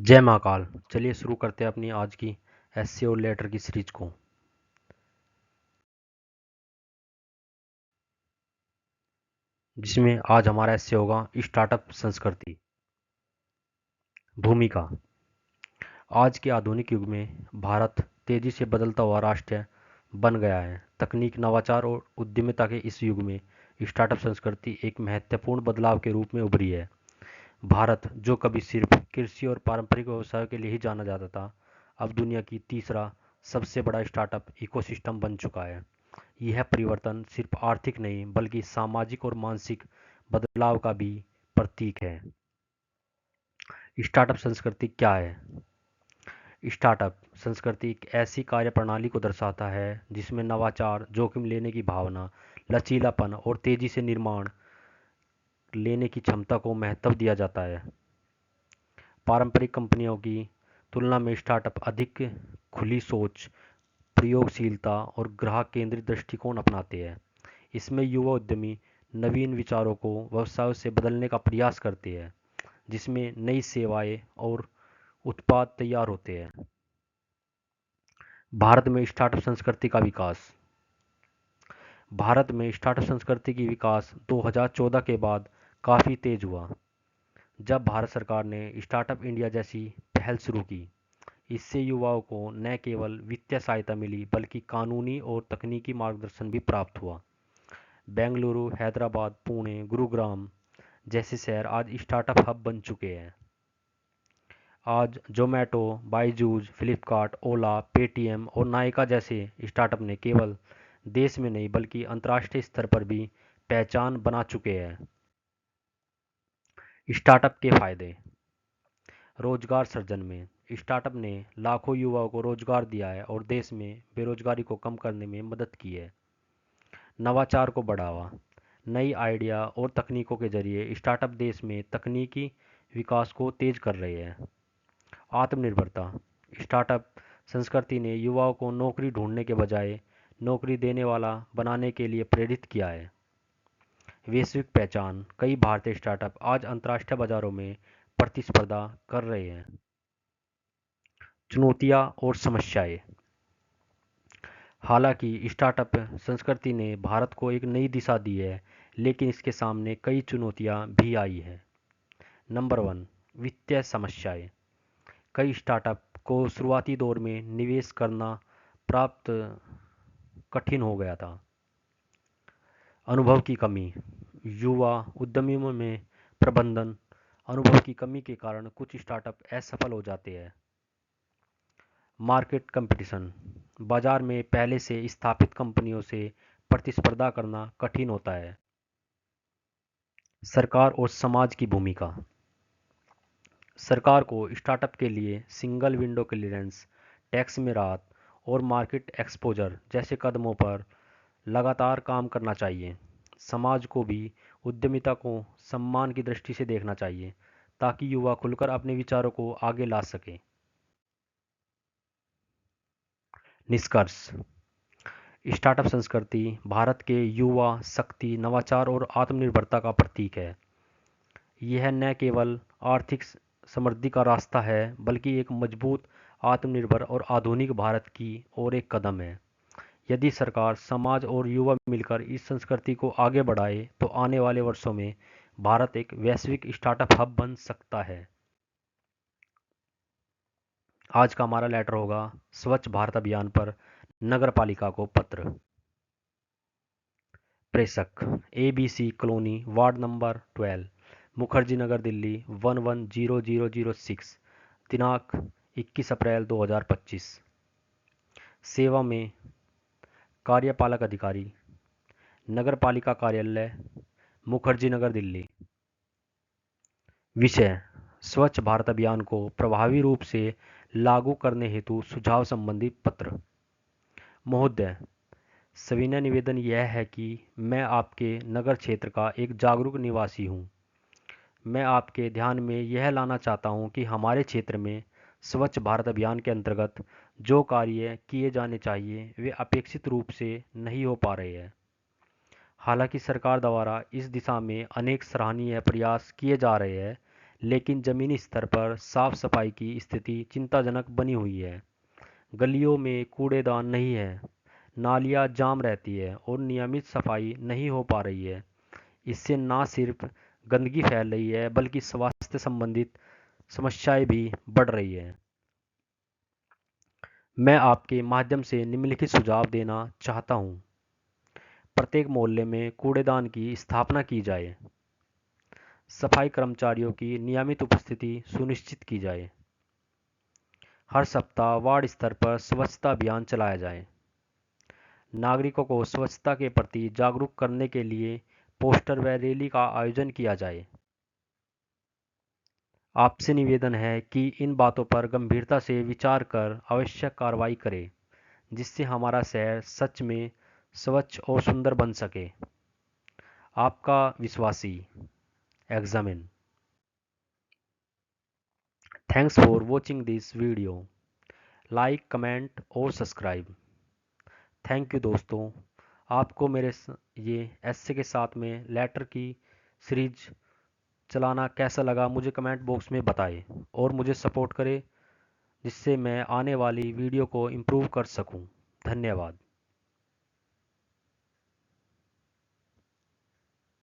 जय महाकाल। चलिए शुरू करते हैं अपनी आज की एससे और लेटर की सीरीज को। जिसमें आज हमारा एससे होगा स्टार्टअप संस्कृति। भूमिका। आज के आधुनिक युग में भारत तेजी से बदलता हुआ राष्ट्र बन गया है। तकनीक, नवाचार और उद्यमिता के इस युग में स्टार्टअप संस्कृति एक महत्वपूर्ण बदलाव के रूप में उभरी है। भारत, जो कभी सिर्फ कृषि और पारंपरिक व्यवसायों के लिए ही जाना जाता था, अब दुनिया की तीसरा सबसे बड़ा स्टार्टअप इकोसिस्टम बन चुका है। यह परिवर्तन सिर्फ आर्थिक नहीं बल्कि सामाजिक और मानसिक बदलाव का भी प्रतीक है। स्टार्टअप संस्कृति क्या है? स्टार्टअप संस्कृति एक ऐसी कार्यप्रणाली को दर्शाता है जिसमें नवाचार, जोखिम लेने की भावना, लचीलापन और तेजी से निर्माण लेने की क्षमता को महत्व दिया जाता है। पारंपरिक कंपनियों की तुलना में स्टार्टअप अधिक खुली सोच, प्रयोगशीलता और ग्राहक केंद्रित दृष्टिकोण अपनाते हैं। इसमें युवा उद्यमी नवीन विचारों को व्यवसायों से बदलने का प्रयास करते हैं, जिसमें नई सेवाएं और उत्पाद तैयार होते हैं। भारत में स्टार्टअप संस्कृति का विकास। भारत में स्टार्टअप संस्कृति की विकास 2014 के बाद काफ़ी तेज हुआ, जब भारत सरकार ने स्टार्टअप इंडिया जैसी पहल शुरू की। इससे युवाओं को न केवल वित्तीय सहायता मिली बल्कि कानूनी और तकनीकी मार्गदर्शन भी प्राप्त हुआ। बेंगलुरु, हैदराबाद, पुणे, गुरुग्राम जैसे शहर आज स्टार्टअप हब बन चुके हैं। आज जोमेटो, बायजूस, फ्लिपकार्ट, ओला, पेटीएम और नायका जैसे स्टार्टअप ने केवल देश में नहीं बल्कि अंतर्राष्ट्रीय स्तर पर भी पहचान बना चुके हैं। स्टार्टअप के फायदे। रोजगार सृजन में स्टार्टअप ने लाखों युवाओं को रोजगार दिया है और देश में बेरोजगारी को कम करने में मदद की है। नवाचार को बढ़ावा। नई आइडिया और तकनीकों के जरिए स्टार्टअप देश में तकनीकी विकास को तेज कर रहे हैं। आत्मनिर्भरता। स्टार्टअप संस्कृति ने युवाओं को नौकरी ढूंढने के बजाय नौकरी देने वाला बनाने के लिए प्रेरित किया है। वैश्विक पहचान। कई भारतीय स्टार्टअप आज अंतर्राष्ट्रीय बाजारों में प्रतिस्पर्धा कर रहे हैं। चुनौतियां और समस्याएं। हालांकि स्टार्टअप संस्कृति ने भारत को एक नई दिशा दी है, लेकिन इसके सामने कई चुनौतियां भी आई हैं। नंबर 1, वित्तीय समस्याएं। कई स्टार्टअप को शुरुआती दौर में निवेश करना प्राप्त कठिन हो गया था। अनुभव की कमी। युवा उद्यमियों में प्रबंधन अनुभव की कमी के कारण कुछ स्टार्टअप असफल हो जाते हैं। Market competition. बाजार में पहले से स्थापित कंपनियों से प्रतिस्पर्धा करना कठिन होता है। सरकार और समाज की भूमिका। सरकार को स्टार्टअप के लिए सिंगल विंडो क्लीयरेंस, टैक्स में राहत और मार्केट एक्सपोजर जैसे कदमों पर लगातार काम करना चाहिए। समाज को भी उद्यमिता को सम्मान की दृष्टि से देखना चाहिए, ताकि युवा खुलकर अपने विचारों को आगे ला सकें। निष्कर्ष। स्टार्टअप संस्कृति भारत के युवा शक्ति, नवाचार और आत्मनिर्भरता का प्रतीक है। यह न केवल आर्थिक समृद्धि का रास्ता है बल्कि एक मजबूत, आत्मनिर्भर और आधुनिक भारत की ओर एक कदम है। यदि सरकार, समाज और युवा मिलकर इस संस्कृति को आगे बढ़ाए तो आने वाले वर्षों में भारत एक वैश्विक स्टार्टअप हब बन सकता है। आज का हमारा लेटर होगा स्वच्छ भारत अभियान पर नगर पालिका को पत्र। प्रेषक ABC colony, ward number 12, Mukherjee Nagar, Delhi 110006। दिनांक 21 अप्रैल 2025। सेवा में कार्यपालक अधिकारी, नगर पालिका कार्यालय, मुखर्जी नगर, दिल्ली। विषय: स्वच्छ भारत अभियान को प्रभावी रूप से लागू करने हेतु सुझाव संबंधी पत्र। महोदय, सविनय निवेदन यह है कि मैं आपके नगर क्षेत्र का एक जागरूक निवासी हूँ। मैं आपके ध्यान में यह लाना चाहता हूँ कि हमारे क्षेत्र में स्वच्छ भारत अभियान के अंतर्गत जो कार्य किए जाने चाहिए वे अपेक्षित रूप से नहीं हो पा रहे हैं। हालांकि सरकार द्वारा इस दिशा में अनेक सराहनीय प्रयास किए जा रहे हैं, लेकिन ज़मीनी स्तर पर साफ सफाई की स्थिति चिंताजनक बनी हुई है। गलियों में कूड़ेदान नहीं है, नालियाँ जाम रहती है और नियमित सफाई नहीं हो पा रही है। इससे न सिर्फ गंदगी फैल रही है बल्कि स्वास्थ्य संबंधित समस्याएं भी बढ़ रही हैं। मैं आपके माध्यम से निम्नलिखित सुझाव देना चाहता हूँ। प्रत्येक मोहल्ले में कूड़ेदान की स्थापना की जाए। सफाई कर्मचारियों की नियमित उपस्थिति सुनिश्चित की जाए। हर सप्ताह वार्ड स्तर पर स्वच्छता अभियान चलाया जाए। नागरिकों को स्वच्छता के प्रति जागरूक करने के लिए पोस्टर व रैली का आयोजन किया जाए। आपसे निवेदन है कि इन बातों पर गंभीरता से विचार कर आवश्यक कार्रवाई करें, जिससे हमारा शहर सच में स्वच्छ और सुंदर बन सके। आपका विश्वासी examine. Thanks for watching this video. Like, comment और सब्सक्राइब। थैंक यू दोस्तों। आपको मेरे ये ऐसे के साथ में लेटर की सीरीज चलाना कैसा लगा मुझे कमेंट बॉक्स में बताएं और मुझे सपोर्ट करें, जिससे मैं आने वाली वीडियो को इम्प्रूव कर सकूं। धन्यवाद।